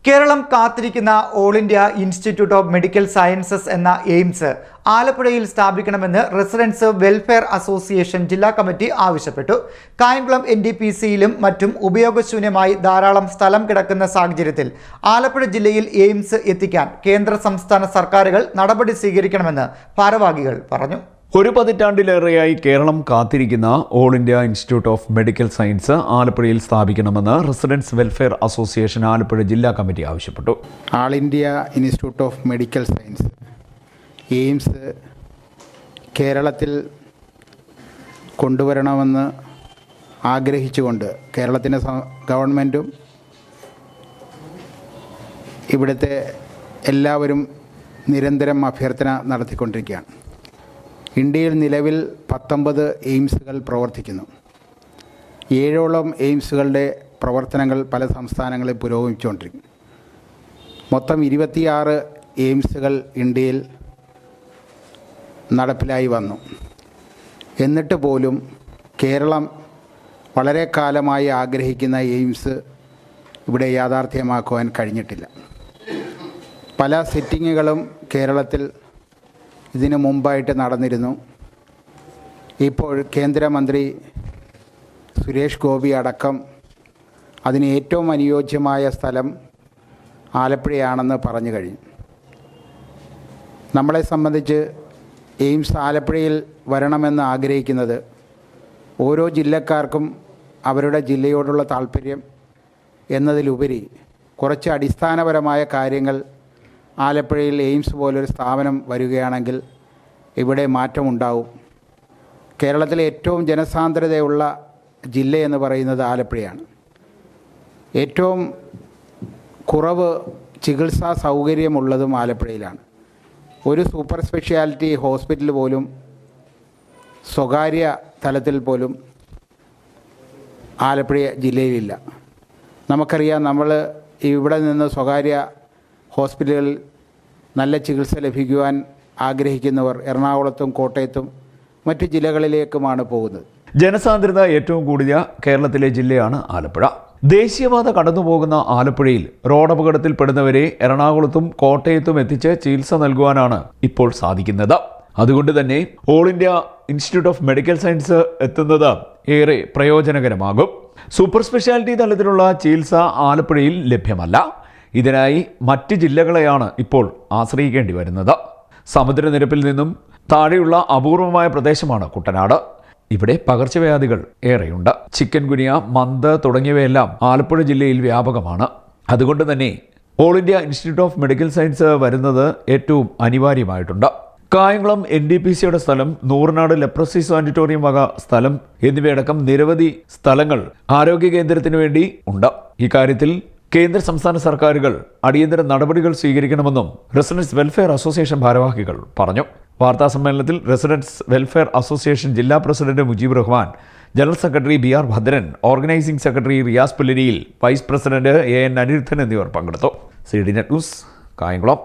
കേരളം കാത്തിരിക്കുന്ന All India Institute of medical sciences എന്ന AIIMS ആലപ്പുഴയിൽ സ്ഥാപിക്കണമെന്ന് റെസിഡൻസ് വെൽഫെയർ അസോസിയേഷൻ ജില്ലാ കമ്മിറ്റി ആവശ്യപ്പെട്ടു. കായംകുളം NDPCയിലും മറ്റും ഉപയോഗശൂന്യമായി ധാരാളം സ്ഥലം കിടക്കുന്ന സാഹചര്യത്തിൽ ആലപ്പുഴ ജില്ലയിൽ എയിംസ് എത്തിക്കാൻ കേന്ദ്ര സംസ്ഥാന സർക്കാരുകൾ നടപടി സ്വീകരിക്കണമെന്ന് ഭാരവാഹികൾ പറഞ്ഞു. ഒരു പതിറ്റാണ്ടിലേറെയായി കേരളം കാത്തിരിക്കുന്ന All India Institute of Medical Science ആലപ്പുഴയിൽ സ്ഥാപിക്കണമെന്ന് റെസിഡൻസ് വെൽഫെയർ അസോസിയേഷൻ ആലപ്പുഴ ജില്ലാ കമ്മിറ്റി ആവശ്യപ്പെട്ടു. All India Institute of Medical Science AIIMS കേരളത്തിൽ കൊണ്ടുവരണമെന്ന് ആഗ്രഹിച്ചുകൊണ്ട് കേരളത്തിൻ്റെ ഗവൺമെൻറ്റും ഇവിടുത്തെ എല്ലാവരും നിരന്തരം അഭ്യർത്ഥന നടത്തിക്കൊണ്ടിരിക്കുകയാണ്. ഇന്ത്യയിൽ നിലവിൽ 19 എയിംസുകൾ പ്രവർത്തിക്കുന്നു. 7ഓളം എയിംസുകളുടെ പ്രവർത്തനങ്ങൾ പല സംസ്ഥാനങ്ങളിൽ പുരോഗമിച്ചുകൊണ്ടിരിക്കുന്നു. മൊത്തം 26 എയിംസുകൾ ഇന്ത്യയിൽ നടപ്പിലായി വന്നു. എന്നിട്ട് പോലും കേരളം വളരെ കാലമായി ആഗ്രഹിക്കുന്ന എയിംസ് ഇവിടെ യാഥാർത്ഥ്യമാക്കുവാൻ കഴിഞ്ഞിട്ടില്ല. പല സിറ്റിങ്ങുകളും കേരളത്തിൽ ഇതിനു മുമ്പായിട്ട് നടന്നിരുന്നു. ഇപ്പോൾ കേന്ദ്രമന്ത്രി സുരേഷ് ഗോപി അടക്കം അതിന് ഏറ്റവും അനുയോജ്യമായ സ്ഥലം ആലപ്പുഴയാണെന്ന് പറഞ്ഞു കഴിഞ്ഞു. നമ്മളെ സംബന്ധിച്ച് എയിംസ് ആലപ്പുഴയിൽ വരണമെന്ന് ആഗ്രഹിക്കുന്നത് ഓരോ ജില്ലക്കാർക്കും അവരുടെ ജില്ലയോടുള്ള താല്പര്യം എന്നതിലുപരി കുറച്ച് അടിസ്ഥാനപരമായ കാര്യങ്ങൾ ആലപ്പുഴയിൽ എയിംസ് പോലൊരു സ്ഥാപനം വരികയാണെങ്കിൽ ഇവിടെ മാറ്റമുണ്ടാവും. കേരളത്തിലെ ഏറ്റവും ജനസാന്ദ്രതയുള്ള ജില്ലയെന്ന് പറയുന്നത് ആലപ്പുഴയാണ്. ഏറ്റവും കുറവ് ചികിത്സാ സൗകര്യമുള്ളതും ആലപ്പുഴയിലാണ്. ഒരു സൂപ്പർ സ്പെഷ്യാലിറ്റി ഹോസ്പിറ്റൽ പോലും സ്വകാര്യ തലത്തിൽ പോലും ആലപ്പുഴ ജില്ലയിലില്ല. നമുക്കറിയാം, നമ്മൾ ഇവിടെ നിന്ന് സ്വകാര്യ ഹോസ്പിറ്റലുകളിൽ നല്ല ചികിത്സ ലഭിക്കുവാൻ ആഗ്രഹിക്കുന്നവർ എറണാകുളത്തും കോട്ടയത്തും മറ്റു ജില്ലകളിലേക്കുമാണ് പോകുന്നത്. ജനസാന്ദ്രത ഏറ്റവും കൂടിയ കേരളത്തിലെ ജില്ലയാണ് ആലപ്പുഴ. ദേശീയപാത കടന്നുപോകുന്ന ആലപ്പുഴയിൽ റോഡപകടത്തിൽപ്പെടുന്നവരെ എറണാകുളത്തും കോട്ടയത്തും എത്തിച്ച് ചികിത്സ നൽകുവാനാണ് ഇപ്പോൾ സാധിക്കുന്നത്. അതുകൊണ്ട് തന്നെ all India Institute of Medical science എത്തുന്നത് ഏറെ പ്രയോജനകരമാകും. സൂപ്പർ സ്പെഷ്യാലിറ്റി തലത്തിലുള്ള ചികിത്സ ആലപ്പുഴയിൽ ലഭ്യമല്ല. ഇതിനായി മറ്റ് ജില്ലകളെയാണ് ഇപ്പോൾ ആശ്രയിക്കേണ്ടി വരുന്നത്. സമുദ്രനിരപ്പിൽ നിന്നും താഴെയുള്ള അപൂർവമായ പ്രദേശമാണ് കുട്ടനാട്. ഇവിടെ പകർച്ചവ്യാധികൾ ഏറെയുണ്ട്. ചിക്കൻ ഗുനിയ, മന്ത് തുടങ്ങിയവയെല്ലാം ആലപ്പുഴ ജില്ലയിൽ വ്യാപകമാണ്. അതുകൊണ്ട് തന്നെ all India Institute of Medical science വരുന്നത് ഏറ്റവും അനിവാര്യമായിട്ടുണ്ട്. കായംകുളം NDPCയുടെ സ്ഥലം, നൂറനാട് ലെപ്രസി സാനിറ്റോറിയം വക സ്ഥലം എന്നിവയടക്കം നിരവധി സ്ഥലങ്ങൾ ആരോഗ്യ കേന്ദ്രത്തിന് വേണ്ടി ഉണ്ട്. ഇക്കാര്യത്തിൽ കേന്ദ്ര സംസ്ഥാന സർക്കാരുകൾ അടിയന്തര നടപടികൾ സ്വീകരിക്കണമെന്നും റെസിഡൻസ് വെൽഫെയർ അസോസിയേഷൻ ഭാരവാഹികൾ പറഞ്ഞു. വാർത്താ സമ്മേളനത്തിൽ റെസിഡൻസ് വെൽഫെയർ അസോസിയേഷൻ ജില്ലാ president Mujeeb Rahman, general secretary BR Bhadran, organising secretary Riyas Pullariyil, vice president AN Anirudhan എന്നിവർ പങ്കെടുത്തു. CDNet news, Kayamkulam.